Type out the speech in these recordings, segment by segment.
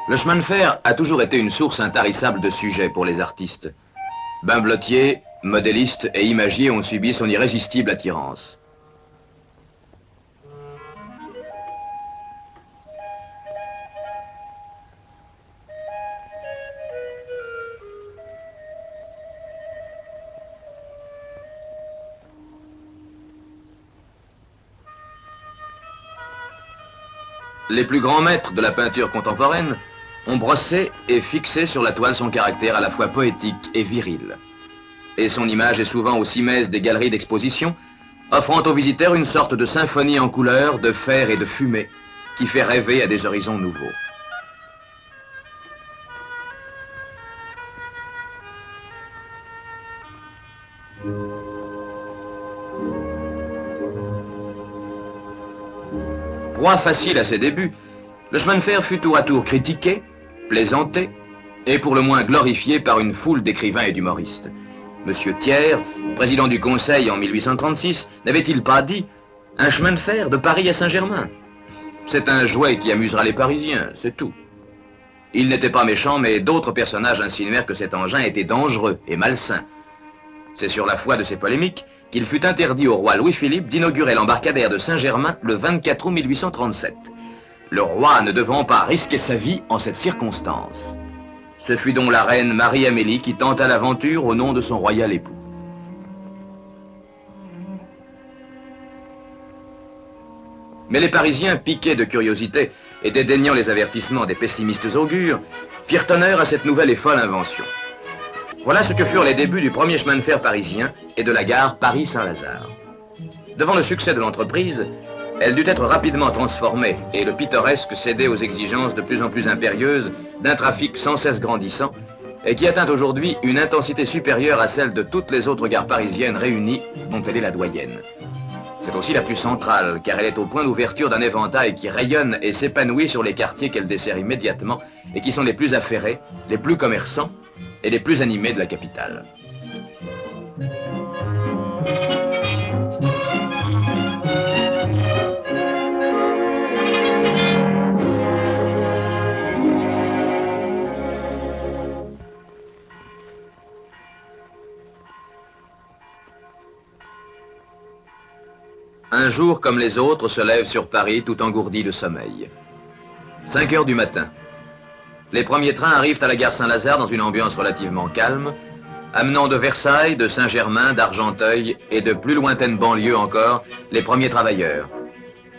Le chemin de fer a toujours été une source intarissable de sujets pour les artistes. Bimblottiers, modélistes et imagiers ont subi son irrésistible attirance. Les plus grands maîtres de la peinture contemporaine ont brossé et fixé sur la toile son caractère à la fois poétique et viril. Et son image est souvent au cimès des galeries d'exposition, offrant aux visiteurs une sorte de symphonie en couleurs, de fer et de fumée, qui fait rêver à des horizons nouveaux. Proie facile à ses débuts, le chemin de fer fut tour à tour critiqué, plaisanté et pour le moins glorifié par une foule d'écrivains et d'humoristes. Monsieur Thiers, président du Conseil en 1836, n'avait-il pas dit « Un chemin de fer de Paris à Saint-Germain ». C'est un jouet qui amusera les Parisiens, c'est tout. Il n'était pas méchant, mais d'autres personnages insinuèrent que cet engin était dangereux et malsain. C'est sur la foi de ces polémiques qu'il fut interdit au roi Louis-Philippe d'inaugurer l'embarcadère de Saint-Germain le 24 août 1837. Le roi ne devant pas risquer sa vie en cette circonstance. Ce fut donc la reine Marie-Amélie qui tenta l'aventure au nom de son royal époux. Mais les Parisiens, piqués de curiosité et dédaignant les avertissements des pessimistes augures, firent honneur à cette nouvelle et folle invention. Voilà ce que furent les débuts du premier chemin de fer parisien et de la gare Paris-Saint-Lazare. Devant le succès de l'entreprise, elle dut être rapidement transformée et le pittoresque cédait aux exigences de plus en plus impérieuses d'un trafic sans cesse grandissant et qui atteint aujourd'hui une intensité supérieure à celle de toutes les autres gares parisiennes réunies dont elle est la doyenne. C'est aussi la plus centrale car elle est au point d'ouverture d'un éventail qui rayonne et s'épanouit sur les quartiers qu'elle dessert immédiatement et qui sont les plus affairés, les plus commerçants et les plus animés de la capitale. Un jour comme les autres se lève sur Paris tout engourdi de sommeil. 5 heures du matin. Les premiers trains arrivent à la gare Saint-Lazare dans une ambiance relativement calme, amenant de Versailles, de Saint-Germain, d'Argenteuil et de plus lointaines banlieues encore les premiers travailleurs,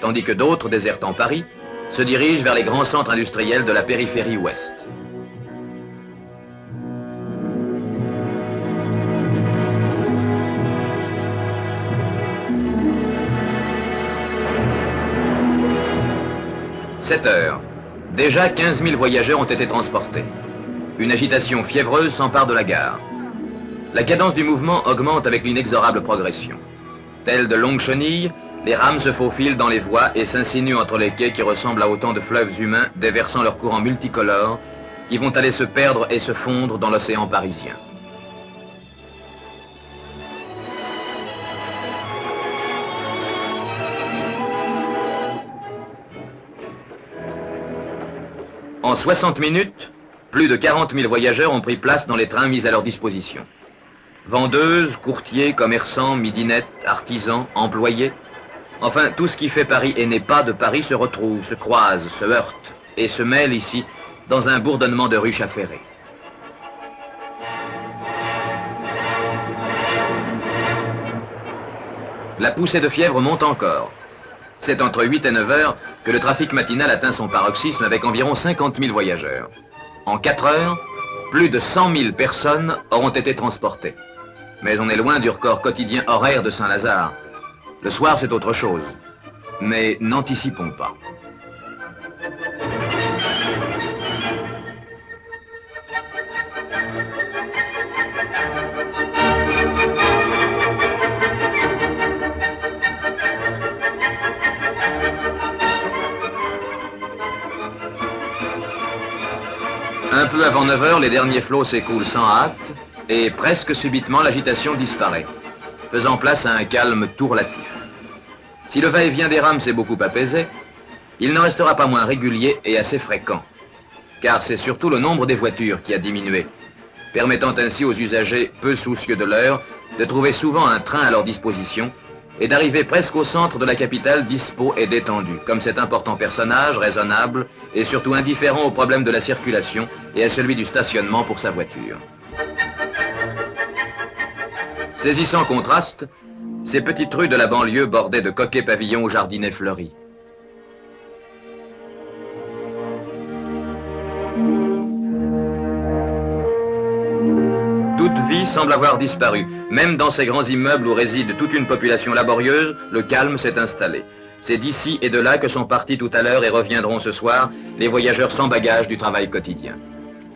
tandis que d'autres, désertant Paris, se dirigent vers les grands centres industriels de la périphérie ouest. « 7 heures. Déjà 15 000 voyageurs ont été transportés. Une agitation fiévreuse s'empare de la gare. La cadence du mouvement augmente avec l'inexorable progression. Telles de longues chenilles, les rames se faufilent dans les voies et s'insinuent entre les quais qui ressemblent à autant de fleuves humains déversant leurs courants multicolores qui vont aller se perdre et se fondre dans l'océan parisien. En 60 minutes, plus de 40 000 voyageurs ont pris place dans les trains mis à leur disposition. Vendeuses, courtiers, commerçants, midinettes, artisans, employés, enfin tout ce qui fait Paris et n'est pas de Paris se retrouve, se croise, se heurte et se mêle ici dans un bourdonnement de ruches affairées. La poussée de fièvre monte encore. C'est entre 8 et 9 heures que le trafic matinal atteint son paroxysme avec environ 50 000 voyageurs. En 4 heures, plus de 100 000 personnes auront été transportées. Mais on est loin du record quotidien horaire de Saint-Lazare. Le soir, c'est autre chose. Mais n'anticipons pas. Un peu avant 9 heures, les derniers flots s'écoulent sans hâte et presque subitement l'agitation disparaît, faisant place à un calme tout relatif. Si le va-et-vient des rames s'est beaucoup apaisé, il n'en restera pas moins régulier et assez fréquent, car c'est surtout le nombre des voitures qui a diminué, permettant ainsi aux usagers peu soucieux de l'heure de trouver souvent un train à leur disposition et d'arriver presque au centre de la capitale dispos et détendu, comme cet important personnage raisonnable et surtout indifférent au problème de la circulation et à celui du stationnement pour sa voiture. Saisissant contraste, ces petites rues de la banlieue bordées de coquets pavillons aux jardinets fleuris. Toute vie semble avoir disparu. Même dans ces grands immeubles où réside toute une population laborieuse, le calme s'est installé. C'est d'ici et de là que sont partis tout à l'heure et reviendront ce soir les voyageurs sans bagages du travail quotidien.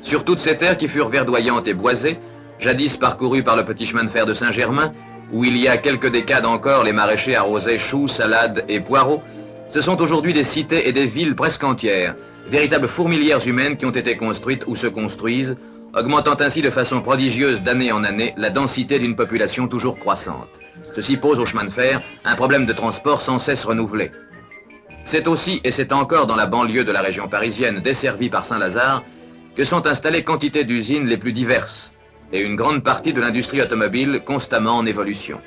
Sur toutes ces terres qui furent verdoyantes et boisées, jadis parcourues par le petit chemin de fer de Saint-Germain, où il y a quelques décades encore les maraîchers arrosaient choux, salades et poireaux, ce sont aujourd'hui des cités et des villes presque entières, véritables fourmilières humaines qui ont été construites ou se construisent, augmentant ainsi de façon prodigieuse d'année en année la densité d'une population toujours croissante. Ceci pose au chemin de fer un problème de transport sans cesse renouvelé. C'est aussi, et c'est encore dans la banlieue de la région parisienne desservie par Saint-Lazare, que sont installées quantité d'usines les plus diverses, et une grande partie de l'industrie automobile constamment en évolution.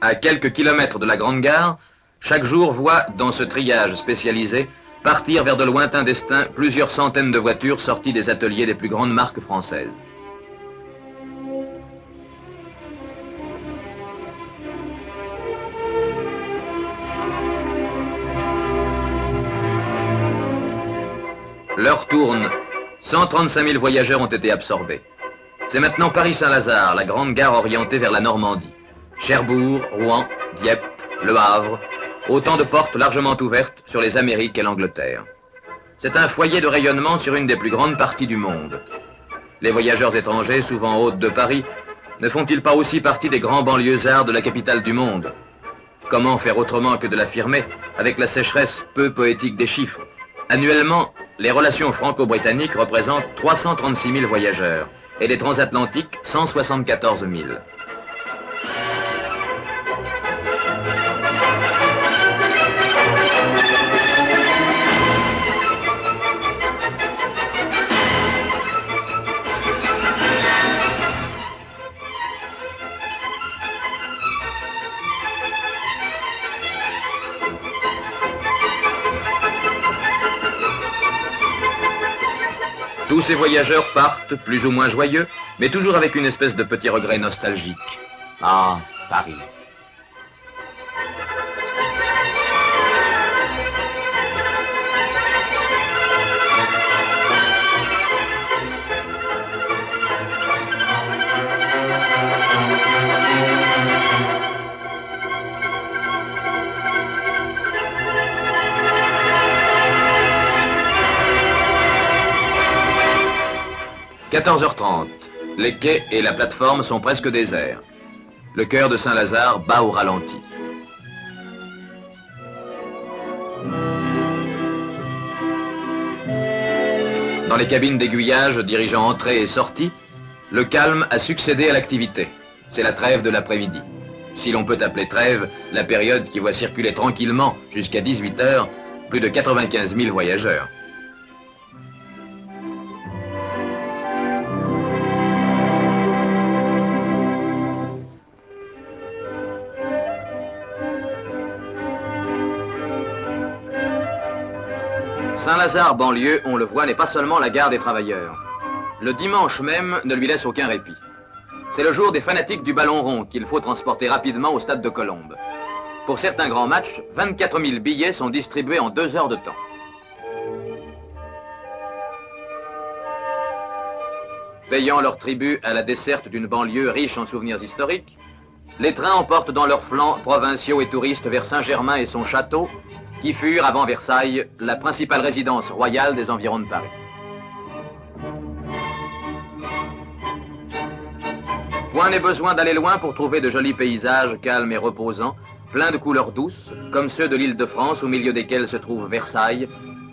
À quelques kilomètres de la Grande Gare, chaque jour voit, dans ce triage spécialisé, partir vers de lointains destins plusieurs centaines de voitures sorties des ateliers des plus grandes marques françaises. L'heure tourne. 135 000 voyageurs ont été absorbés. C'est maintenant Paris-Saint-Lazare, la grande gare orientée vers la Normandie. Cherbourg, Rouen, Dieppe, Le Havre, autant de portes largement ouvertes sur les Amériques et l'Angleterre. C'est un foyer de rayonnement sur une des plus grandes parties du monde. Les voyageurs étrangers, souvent hôtes de Paris, ne font-ils pas aussi partie des grands banlieusards de la capitale du monde? Comment faire autrement que de l'affirmer avec la sécheresse peu poétique des chiffres? Annuellement, les relations franco-britanniques représentent 336 000 voyageurs et les transatlantiques 174 000. Tous ces voyageurs partent, plus ou moins joyeux, mais toujours avec une espèce de petit regret nostalgique. Ah, Paris. « 14h30. Les quais et la plateforme sont presque déserts. Le cœur de Saint-Lazare bat au ralenti. Dans les cabines d'aiguillage dirigeant entrée et sortie, le calme a succédé à l'activité. C'est la trêve de l'après-midi. Si l'on peut appeler trêve la période qui voit circuler tranquillement jusqu'à 18h plus de 95 000 voyageurs. Saint-Lazare banlieue, on le voit, n'est pas seulement la gare des travailleurs. Le dimanche même ne lui laisse aucun répit. C'est le jour des fanatiques du ballon rond qu'il faut transporter rapidement au stade de Colombes. Pour certains grands matchs, 24 000 billets sont distribués en 2 heures de temps. Payant leur tribut à la desserte d'une banlieue riche en souvenirs historiques, Les trains emportent dans leurs flancs provinciaux et touristes vers Saint-Germain et son château, qui furent, avant Versailles, la principale résidence royale des environs de Paris. Point n'est besoin d'aller loin pour trouver de jolis paysages calmes et reposants, pleins de couleurs douces, comme ceux de l'Île-de-France au milieu desquels se trouve Versailles,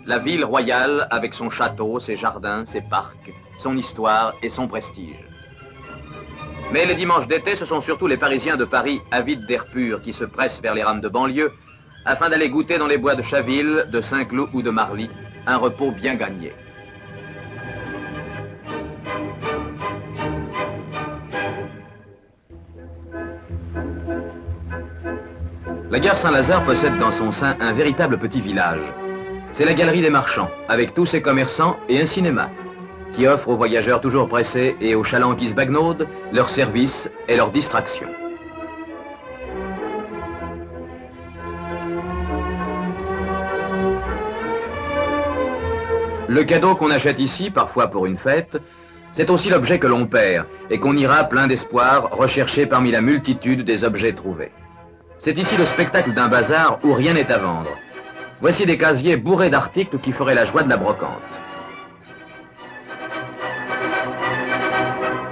la ville royale avec son château, ses jardins, ses parcs, son histoire et son prestige. Mais les dimanches d'été, ce sont surtout les Parisiens de Paris avides d'air pur qui se pressent vers les rames de banlieue afin d'aller goûter dans les bois de Chaville, de Saint-Cloud ou de Marly un repos bien gagné. La gare Saint-Lazare possède dans son sein un véritable petit village. C'est la galerie des marchands, avec tous ses commerçants et un cinéma, qui offre aux voyageurs toujours pressés et aux chalands qui se bagnaudent leurs services et leurs distractions. Le cadeau qu'on achète ici, parfois pour une fête, c'est aussi l'objet que l'on perd et qu'on ira plein d'espoir rechercher parmi la multitude des objets trouvés. C'est ici le spectacle d'un bazar où rien n'est à vendre. Voici des casiers bourrés d'articles qui feraient la joie de la brocante.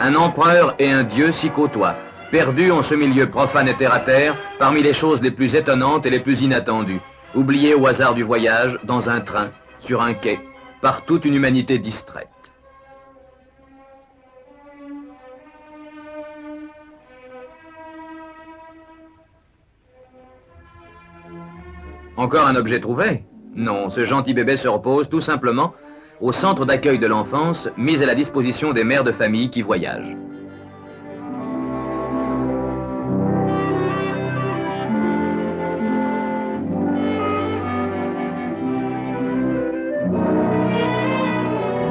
Un empereur et un dieu s'y côtoient, perdus en ce milieu profane et terre-à-terre, parmi les choses les plus étonnantes et les plus inattendues, oubliés au hasard du voyage, dans un train, sur un quai, par toute une humanité distraite. Encore un objet trouvé? Non, ce gentil bébé se repose tout simplement au centre d'accueil de l'enfance mis à la disposition des mères de famille qui voyagent.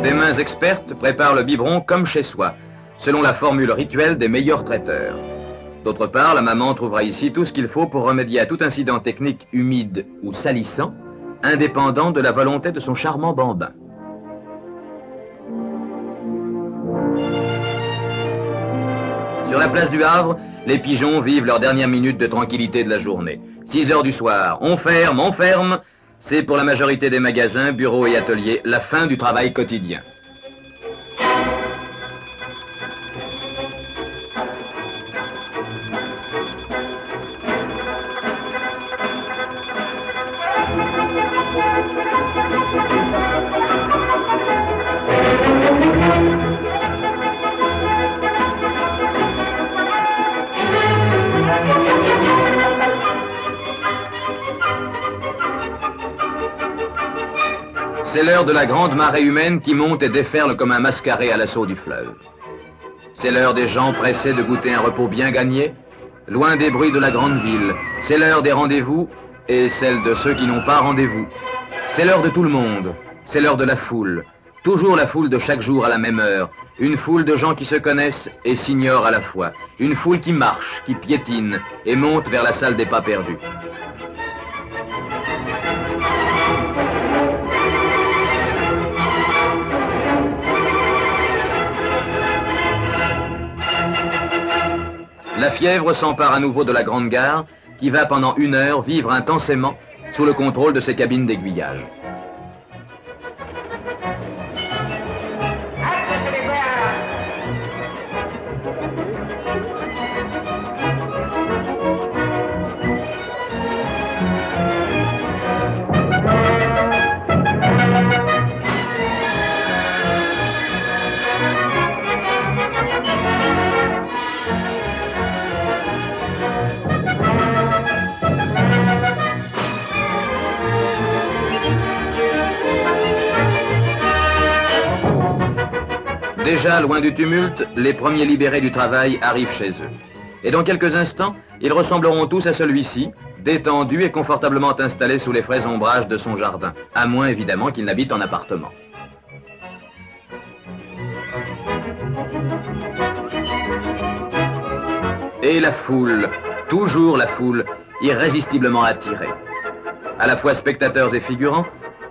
Des mains expertes préparent le biberon comme chez soi, selon la formule rituelle des meilleurs traiteurs. D'autre part, la maman trouvera ici tout ce qu'il faut pour remédier à tout incident technique humide ou salissant, indépendant de la volonté de son charmant bambin. Sur la place du Havre, les pigeons vivent leurs dernières minutes de tranquillité de la journée. 6 heures du soir, on ferme, c'est pour la majorité des magasins, bureaux et ateliers la fin du travail quotidien. C'est l'heure de la grande marée humaine qui monte et déferle comme un mascaret à l'assaut du fleuve. C'est l'heure des gens pressés de goûter un repos bien gagné, loin des bruits de la grande ville. C'est l'heure des rendez-vous et celle de ceux qui n'ont pas rendez-vous. C'est l'heure de tout le monde, c'est l'heure de la foule. Toujours la foule de chaque jour à la même heure. Une foule de gens qui se connaissent et s'ignorent à la fois. Une foule qui marche, qui piétine et monte vers la salle des pas perdus. La fièvre s'empare à nouveau de la grande gare, qui va pendant 1 heure vivre intensément sous le contrôle de ses cabines d'aiguillage. Déjà, loin du tumulte, les premiers libérés du travail arrivent chez eux. Et dans quelques instants, ils ressembleront tous à celui-ci, détendus et confortablement installés sous les frais ombrages de son jardin, à moins évidemment qu'ils n'habitent en appartement. Et la foule, toujours la foule, irrésistiblement attirée. À la fois spectateurs et figurants,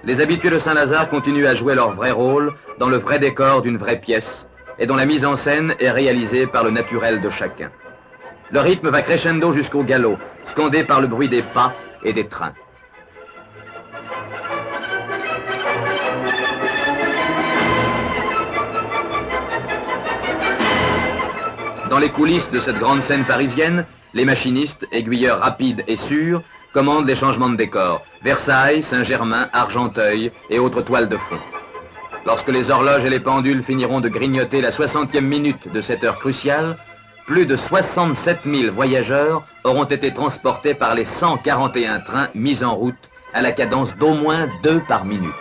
les habitués de Saint-Lazare continuent à jouer leur vrai rôle dans le vrai décor d'une vraie pièce et dont la mise en scène est réalisée par le naturel de chacun. Le rythme va crescendo jusqu'au galop, scandé par le bruit des pas et des trains. Dans les coulisses de cette grande scène parisienne, les machinistes, aiguilleurs rapides et sûrs, commandent les changements de décor. Versailles, Saint-Germain, Argenteuil et autres toiles de fond. Lorsque les horloges et les pendules finiront de grignoter la 60e minute de cette heure cruciale, plus de 67 000 voyageurs auront été transportés par les 141 trains mis en route à la cadence d'au moins 2 par minute.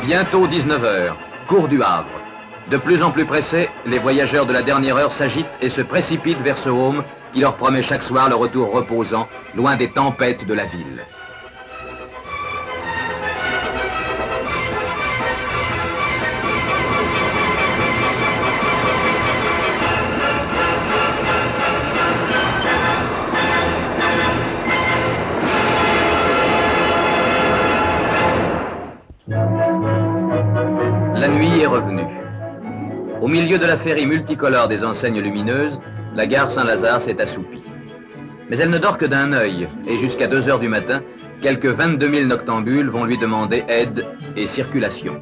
Bientôt 19h, cours du Havre. De plus en plus pressés, les voyageurs de la dernière heure s'agitent et se précipitent vers ce home qui leur promet chaque soir le retour reposant, loin des tempêtes de la ville. La nuit est revenue. Au milieu de la féerie multicolore des enseignes lumineuses, la gare Saint-Lazare s'est assoupie. Mais elle ne dort que d'un œil, et jusqu'à 2 heures du matin, quelques 22 000 noctambules vont lui demander aide et circulation.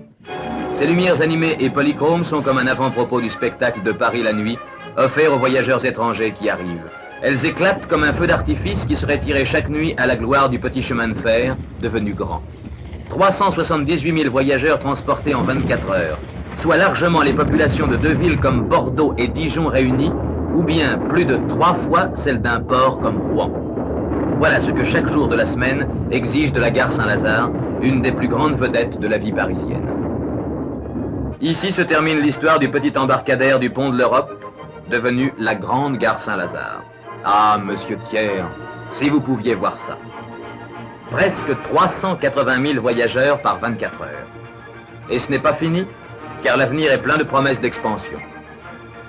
Ces lumières animées et polychromes sont comme un avant-propos du spectacle de Paris la nuit, offert aux voyageurs étrangers qui arrivent. Elles éclatent comme un feu d'artifice qui serait tiré chaque nuit à la gloire du petit chemin de fer, devenu grand. 378 000 voyageurs transportés en 24 heures, soit largement les populations de 2 villes comme Bordeaux et Dijon réunies, ou bien plus de 3 fois celle d'un port comme Rouen. Voilà ce que chaque jour de la semaine exige de la gare Saint-Lazare, une des plus grandes vedettes de la vie parisienne. Ici se termine l'histoire du petit embarcadère du pont de l'Europe, devenu la grande gare Saint-Lazare. Ah, monsieur Thiers, si vous pouviez voir ça. Presque 380 000 voyageurs par 24 heures. Et ce n'est pas fini, car l'avenir est plein de promesses d'expansion.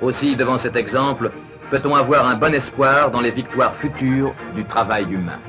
Aussi, devant cet exemple, peut-on avoir un bon espoir dans les victoires futures du travail humain.